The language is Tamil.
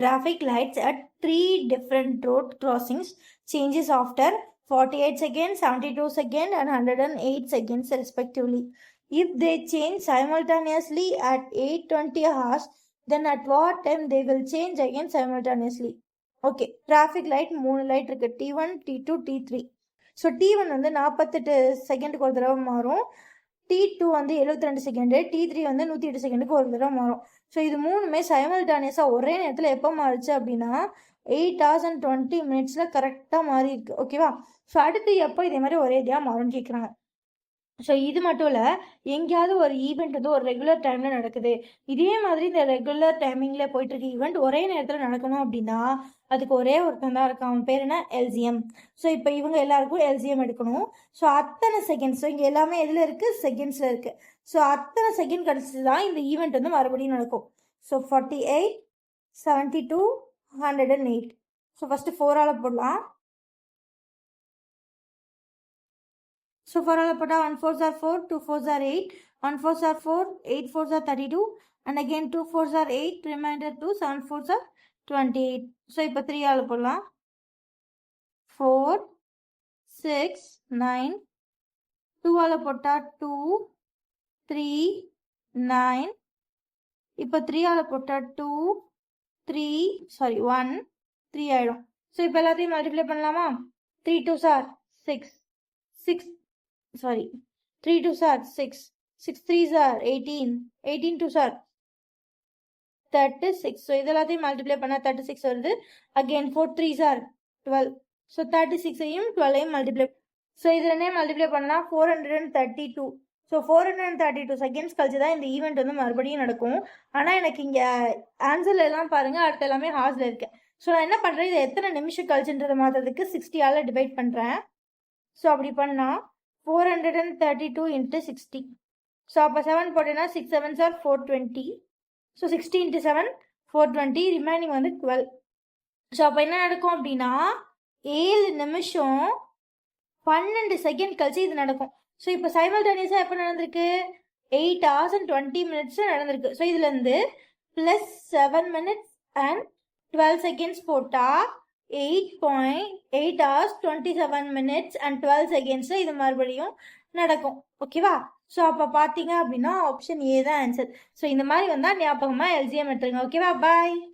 Traffic lights at 3 different road crossings changes after 48 seconds, 72 seconds and 108 seconds respectively. If they change simultaneously at 8:20 hours, then at what time they will change again simultaneously? Okay, traffic light 3 light இருக்கு, T1, T2, T3. So T1 வந்து 48 செகண்டுக்கு ஒரு தடவை மாறும், T2 வந்து 72 செகண்டு, T3 வந்து 108 செகண்டுக்கு ஒரு தடவை மாறும். ஸோ இது மூணுமே சைமல்டானியஸாக ஒரே நேரத்தில் எப்போ மாறுச்சு அப்படின்னா 8 hours and 20 minutes கரெக்டாக மாறி இருக்கு. ஓகேவா? ஸோ அடுத்து எப்போ இதே மாதிரி ஒரே இதாக மாறும்னு கேட்குறாங்க. ஸோ இது மட்டும் இல்லை, எங்கேயாவது ஒரு ஈவெண்ட் வந்து ஒரு ரெகுலர் டைமில் நடக்குது, இதே மாதிரி இந்த ரெகுலர் டைமிங்கில் போயிட்டுருக்கு ஈவெண்ட் ஒரே நேரத்தில் நடக்கணும் அப்படின்னா அதுக்கு ஒரே ஒருத்தன் தான் இருக்கும், அவன் பேர் என்ன? எல்சிஎம். ஸோ இப்போ இவங்க எல்லாருக்கும் எல்சிஎம் எடுக்கணும். ஸோ அத்தனை செகண்ட்ஸ், ஸோ இங்கே எல்லாமே எதில் இருக்குது? செகண்ட்ஸில் இருக்குது. ஸோ அத்தனை செகண்ட் கழிச்சு தான் இந்த ஈவெண்ட் வந்து மறுபடியும் நடக்கும். ஸோ 48, 72, 108. ஸோ ஃபஸ்ட்டு 4ஆல் போடலாம். So for all put 1 4s are 4, 2 4s are 8, 1 4s are 4, 8 4s are 32, and again 2 4s are 8, remainder 2, 7 4s are 28. So இப்போ 3 ஆல் போடலாம். 4, 6, 9, 2 ஆல் போட்டா 2, 3, 9, இப்போ 3 ஆல் போட்டா 2, 1, 3 ஆயிடும். ஸோ இப்போ எல்லாத்தையும் மல்டிப்ளை பண்ணலாமா? 3 2s are 6, 3 2s are 6, 6 3s are 18, 18 2s are 36. So இதெல்லாத்தையும் மல்டிப்ளை பண்ணால் 36 வருது. Again 4 3s are 12. ஸோ 36ஐயும் 12ஐயும் மல்டிப்ளை, ஸோ இது ரெண்டையும் மல்டிப்ளை பண்ணால் 432. ஸோ 432 செகண்ட்ஸ் கழிச்சு தான் இந்த ஈவெண்ட் வந்து மறுபடியும் நடக்கும். ஆனால் எனக்கு இங்கே ஆன்சர்ல எல்லாம் பாருங்கள், அடுத்த எல்லாமே ஹார்ஸில் இருக்கு. ஸோ நான் என்ன பண்ணுறேன், இதை எத்தனை நிமிஷம் கழிச்சுன்றதை மாற்றுறதுக்கு 60ஆல் டிவைட் பண்ணுறேன். ஸோ அப்படி பண்ணால் 432 into 60. ஸோ அப்போ 7 போட்டேன்னா 6 7s are 420. So 60 into 7 420, remaining வந்து 12. ஸோ அப்போ என்ன நடக்கும் அப்படின்னா 7 நிமிஷம் 12 செகண்ட் கழிச்சு இது நடக்கும். ஸோ இப்போ சைமல்டேனியஸாக எப்போ நடந்திருக்கு? 8 hours and 20 minutes நடந்திருக்கு. ஸோ இதுலேருந்து ப்ளஸ் 7 minutes and 12 seconds போட்டால் 8.8 hours 27 minutes and 12 seconds இது மறுபடியும் நடக்கும். ஓகேவா? ஸோ அப்போ பார்த்தீங்க அப்படின்னா ஆப்ஷன் ஏ தான் ஆன்சர். ஸோ இந்த மாதிரி வந்தால் ஞாபகமாக எல்சிஎம் எடுத்துருங்க. ஓகேவா? பாய்.